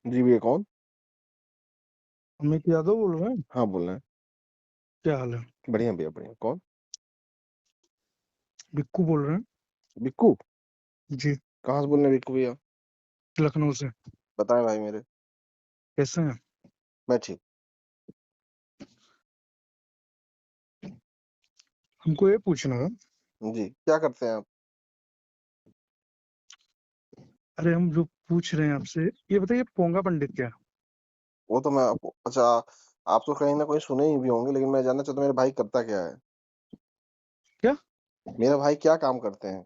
जी भैया, कौन? अमित यादव बोल रहे हैं। हाँ, बोल रहे हैं। क्या हाल है? बढ़िया भैया, बढ़िया। कौन? बिक्कू बोल रहे हैं। बिक्कू? जी। कहाँ से बोल रहे हैं बिक्कू भैया? लखनऊ से। बताएं भाई मेरे। कैसे हैं? मैं ठीक। हमको ये पूछना था। जी, क्या करते हैं आप? अरे हम जो पूछ रहे हैं आपसे, ये बताइए पोंगा पंडित क्या है? वो तो मैं आपको अच्छा, आप तो कहीं ना कहीं सुने ही भी होंगे, लेकिन मैं जानना चाहता हूँ मेरे भाई करता क्या है। क्या? मेरा भाई क्या काम करते हैं?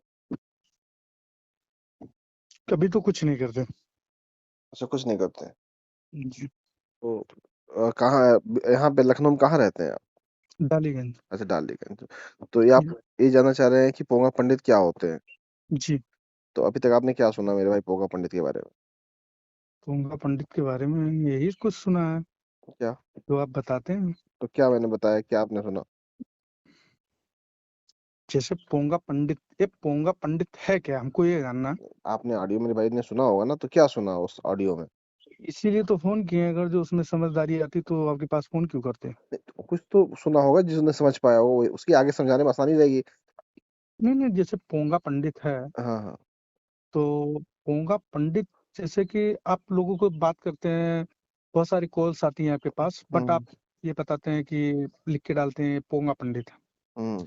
कभी तो कुछ नहीं करते। अच्छा, कुछ नहीं करते हैं। जी। तो कहाँ, यहाँ पे लखनऊ में कहाँ रहते हैं आप? डालीगंज। अच्छा, डाललीगंज। तो ये आप ये जानना चाह रहे हैं कि पोंगा पंडित क्या होते हैं? जी। तो अभी तक आपने क्या सुना मेरे भाई पोंगा पंडित के बारे में? पोंगा पंडित के बारे में यही कुछ सुना है क्या? जो आप बताते हैं। तो क्या मैंने बताया, क्या आपने सुना? जैसे पोंगा पंडित, ये पोंगा पंडित है क्या, हमको ये जानना। आपने ऑडियो मेरे भाई ने सुना होगा ना, तो क्या सुना उस ऑडियो में? इसीलिए तो फोन किए हैं, अगर जो उसमें समझदारी आती तो आपके पास फोन क्यों करते? नहीं, तो कुछ तो सुना होगा जिसने समझ पाया हो, उसकी आगे समझाने में आसानी रहेगी। नहीं नहीं, जैसे पोंगा पंडित है हाँ, हाँ। तो पोंगा पंडित, जैसे कि आप लोगों को बात करते हैं, बहुत सारी कॉल्स आती हैं आपके पास, बट हुँ, आप ये बताते हैं कि लिख के डालते हैं पोंगा पंडित। हुँ,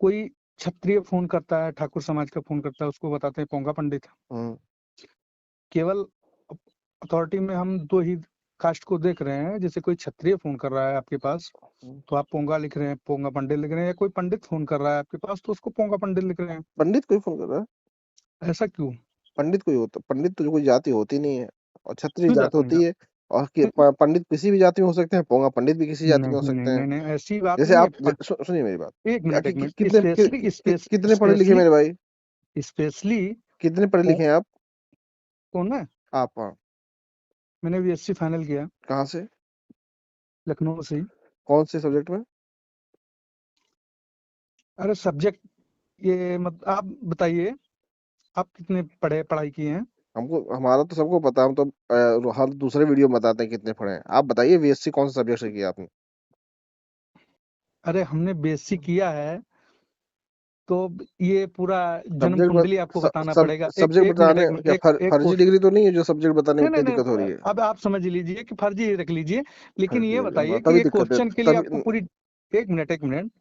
कोई क्षत्रिय फोन करता है, ठाकुर समाज का फोन करता है, उसको बताते हैं पोंगा पंडित। हुँ, केवल अथॉरिटी में हम दो ही कास्ट को देख रहे हैं, जैसे कोई क्षत्रिय फोन कर रहा है आपके पास हुँ। तो आप पोंगा लिख रहे हैं, पोंगा पंडित लिख रहे हैं, या कोई पंडित फोन कर रहा है आपके पास तो उसको पोंगा पंडित लिख रहे हैं। पंडित कोई फ़ोन कर रहा है? ऐसा क्यों? पंडित कोई होता, पंडित तो कोई जाति होती नहीं है, और क्षत्रिय क्यों जाति जाते हैं होती आप? है। और पंडित किसी भी जाति में हो सकते हैं, पोंगा पंडित भी किसी जाति में हो नहीं नहीं सकते हैं। नहीं नहीं, ऐसी बात जैसे नहीं आप है। सुनिए मेरी बात। एक मिनट एक मिनट, कितने कितने पढ़े लिखे स्पेशली मेरे भाई? स्पेशली कितने पढ़े लिखे हैं आप? कौन है? आप, हाँ। मैंने बीएससी फाइनल किया कहाँ से? लखनऊ से ही। कौन से सब्जेक्ट में? अरे सब्जेक्ट, ये मत आप बताइए, आप कितने पढ़ाई किए हैं? हमको हमारा तो सबको पता है, हम तो हर दूसरे वीडियो में बताते हैं कितने पढ़े हैं। आप बताइए बीएससी कौन सा सब्जेक्ट से किया आपने? अरे हमने बीएससी किया है, तो ये पूरा जन्म सब्जेक्ट कुंडली आपको बताना पड़ेगा। एक सब्जेक्ट एक मिनट बताने एक मिनट क्या एक फर्जी क्वेश्चन। डिग्री तो नहीं है जो सब्जेक्ट बताने में नहीं नहीं इतनी दिक्कत हो नहीं, रही है? अब आप समझ लीजिए कि फर्जी रख लीजिए, लेकिन फर्जी ये डिग्री, हाँ, बताइए कि तभी एक दिक्कत है क्वेश्चन के लिए तभी। आपको पूरी, एक मिनट,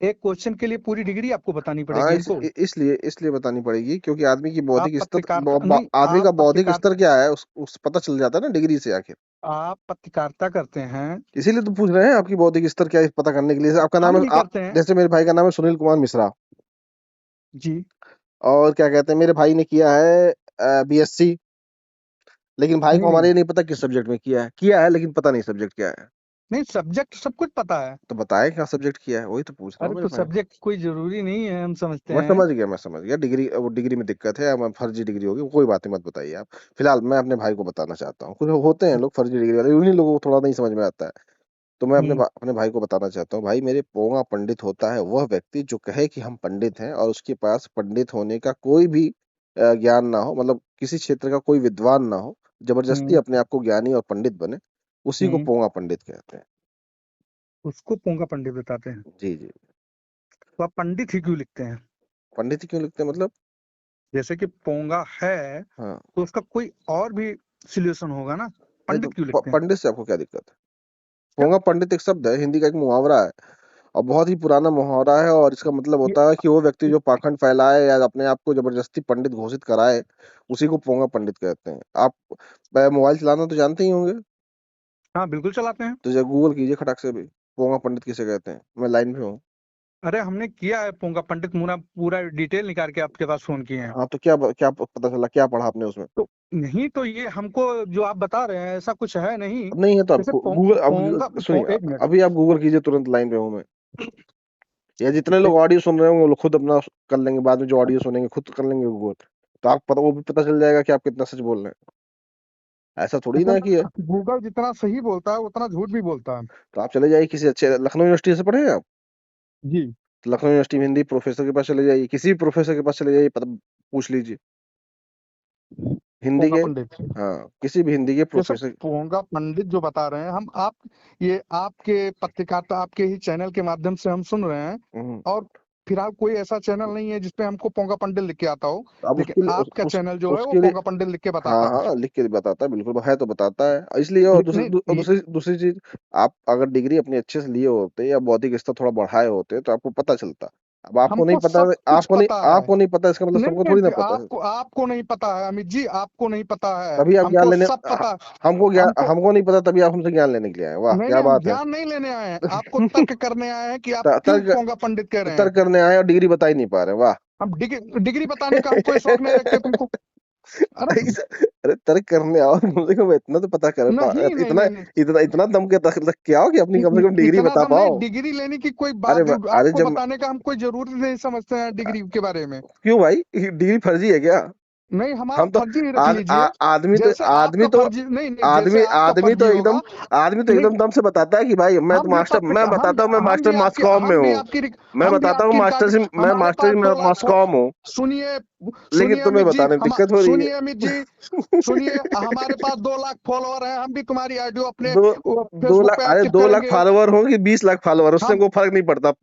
एक क्वेश्चन के लिए पूरी डिग्री आपको बतानी हाँ, पड़ेगी हमको। इसलिए बतानी पड़ेगी क्योंकि आदमी की आप बौद्धिक स्तर, पत्रकारिता नहीं, आदमी आप का बौद्धिक पत्रकार स्तर क्या है उस पता चल जाता है ना डिग्री से आखिर। आप पत्रकारिता करते हैं। इसीलिए तो पूछ रहे हैं आपकी बौद्धिक स्तर क्या है, इस पता करने के लिए। आपका नाम हम है भी करते हैं। जैसे मेरे भाई का नाम है सुनील कुमार मिश्रा। जी। और क्या कहते हैं, मेरे भाई ने किया है बीएससी। लेकिन भाई को नहीं नहीं हमारे ये नहीं पता किस सब्जेक्ट में किया है लेकिन पता नहीं सब्जेक्ट क्या है। नहीं, सब्जेक्ट सब कुछ पता है। तो बताए क्या सब्जेक्ट किया है, वही तो पूछ रहा हूँ अरे मेरे तो भाई। सब्जेक्ट कोई जरूरी नहीं है, हम समझते हैं। मैं समझ गया डिग्री, वो डिग्री में दिक्कत है, अब फर्जी डिग्री होगी, कोई बात नहीं, मत बताइए आप। फिलहाल मैं अपने भाई को बताना चाहता हूँ, कुछ होते हैं लोग फर्जी डिग्री वाले, उन्हीं लोगों को थोड़ा नहीं समझ में आता है। तो मैं हम्म अपने भाई को बताना चाहता हूँ, भाई मेरे पोंगा पंडित होता है वह व्यक्ति जो कहे कि हम पंडित हैं और उसके पास पंडित होने का कोई भी ज्ञान ना हो, मतलब किसी क्षेत्र का कोई विद्वान ना हो, जबरदस्ती हम्म अपने आप को ज्ञानी और पंडित बने, उसी को हम्म पोंगा पंडित कहते हैं। उसको पोंगा पंडित बताते हैं। जी, जी। तो आप पंडित ही क्यों लिखते हैं? पंडित ही क्यों लिखते हैं मतलब? जैसे कि पोंगा है हाँ। तो उसका कोई और भी सॉल्यूशन होगा ना, नहीं तो पंडित क्यों लिखते हैं? पंडित से आपको क्या दिक्कत है? क्या? पोंगा पंडित एक शब्द है, हिंदी का एक मुहावरा है, और बहुत ही पुराना मुहावरा है, और इसका मतलब ये होता है कि वो व्यक्ति जो पाखंड फैलाए या अपने आप को जबरदस्ती पंडित घोषित कराए, उसी को पोंगा पंडित कहते हैं। आप मोबाइल चलाना तो जानते ही होंगे। हाँ बिल्कुल चलाते हैं। तो जब गूगल कीजिए खटाक से भी, पोंगा पंडित किसे कहते हैं। मैं लाइन पे हूँ। अरे हमने किया है पोंगा पंडित, पूरा पूरा डिटेल निकाल के आपके पास फोन किए हैं। हाँ, तो क्या पता चला, क्या पढ़ा आपने उसमें? तो नहीं, तो ये हमको जो आप बता रहे हैं ऐसा कुछ है नहीं। अब नहीं है तो आप जैसे गूगल, पोंगा अब सुनिए, एक मिनट। अभी आप गूगल कीजिए, तुरंत लाइन पे हूँ मैं। या जितने लोग ऑडियो सुन रहे होंगे वो लोग खुद अपना कर लेंगे, बाद में जो ऑडियो सुनेंगे खुद कर लेंगे गूगल। तो आप पता, वो भी पता चल जाएगा कि आप कितना सच बोल रहे हैं। ऐसा थोड़ी अच्छा, ना कि है। गूगल जितना सही बोलता है उतना झूठ भी बोलता है। तो आप चले जाइए किसी अच्छे लखनऊ यूनिवर्सिटी से पढ़े हैं आप? जी। तो लखनऊ यूनिवर्सिटी में हिंदी प्रोफेसर के पास चले जाइए, किसी भी प्रोफेसर के पास चले जाइए, पता पूछ लीजिए। हिंदी पोंगा के, पंडित। हाँ किसी भी हिंदी के जैसे प्रोफेसर। पोंगा पंडित जो बता रहे हैं हम, आप ये आपके पत्रकारिता, आपके ही चैनल के माध्यम से हम सुन रहे हैं, हम्म, और फिलहाल कोई ऐसा चैनल नहीं है जिसपे हमको पोंगा पंडित लिख के आता हो, अब लेकिन उसके लिए आपका चैनल जो है वो उसके लिए, पोंगा पंडित लिख के हाँ बताता है। हाँ लिख के बताता है, बिल्कुल है तो बताता है इसलिए। और दूसरी नहीं दूसरी दूसरी चीज, आप अगर डिग्री अपनी अच्छे से लिए होते या बौद्धिक स्तर थोड़ा बढ़ाए होते तो आपको पता चलता। अब आपको नहीं हमको पता, सब कुछ पता है। आपको नहीं पता इसका मतलब नहीं सबको नहीं थोड़ी ना जी, पता है। आपको आपको नहीं पता है अमित जी, आपको नहीं पता है, तभी आप ज्ञान हमको लेने, सब पता है। हमको हमको नहीं पता तभी आप हमसे ज्ञान लेने के लिए आए, वाह नहीं क्या नहीं, हम बात है। ज्ञान नहीं लेने आए हैं, आपको तर्क करने आए हैं कि आप क्यों तर्क, पोंगा पंडित कह रहे हैं। तर्क करने आए और डिग्री बता ही नहीं पा रहे, वाह। हम डिग्री बताने का हम कोई शौक नहीं रखते तुमको। अरे अरे तर्क करने आओ, कम से कम इतना तो पता कर नहीं नहीं इतना नहीं नहीं, इतना दम के तक के आओ कि अपनी कम से कम डिग्री इतना बता दम नहीं, पाओ। डिग्री लेने की कोई अरे बात, अरे आपको जब, बताने का हम कोई जरूरी नहीं समझते हैं डिग्री के बारे में। क्यों भाई, डिग्री फर्जी है क्या? नहीं, हमारा हम तो फर्जी नहीं रख लीजिए। आदमी तो जैसे आपका फर्जी, नहीं नहीं, जैसे आपका आदमी तो फर्जी एकदम, होगा। नहीं, दम से बताता है कि भाई मैं तो हम भी मास्टर, मैं बताता हूँ मैं हम मास्टर भी आपकी मास्कॉम में हूँ, मैं हम भी बताता हूँ आपकी मास्टर रिकॉर्ड, से, मैं हमारे मास्टर पास 2 लाख मास्कॉम हूँ। सुनिए, लेकिन सुनिए तुम्हें अमित जी, बताने में हम दिक्कत हो रही है। सुनिए अमित जी, सुनिए, हमारे पास 2 लाख फॉलोअर हैं, हम भी तुम्हारी आईडी अपने दो दो फेसबुक लाख पे अरे एक्टिव 2 लाख करेंगे। फॉलोवर हो कि 20 लाख फॉलोवर, उससे हम कोई फर्क नहीं पड़ता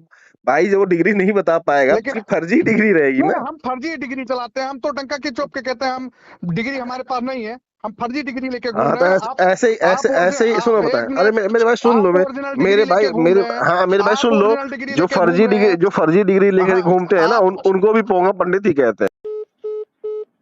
भाई। जब वो डिग्री नहीं बता पाएगा तो लेकिन उसकी फर्जी डिग्री रहेगी नहीं, ना। हम फर्जी डिग्री चलाते हैं, हम तो डंका की चौप के कहते हैं, हम डिग्री हमारे पास नहीं है, हम फर्जी डिग्री लेके घूम हाँ तो रहे हैं। ऐसे आप ऐसे ही सुनो, बताएं, एक अरे मिनट, मेरे भाई सुन लो, आप ओरिजिनल डिग्री मेरे लेके भाई घूम मेरे, रहे हैं, हाँ मेरे भाई आप सुन लो। ओरिजिनल डिग्री लेके घूम रहे हैं। जो फर्जी डिग्री लेकर हाँ, घूमते हैं ना, आप उनको भी पोंगा पंडित ही कहते हैं।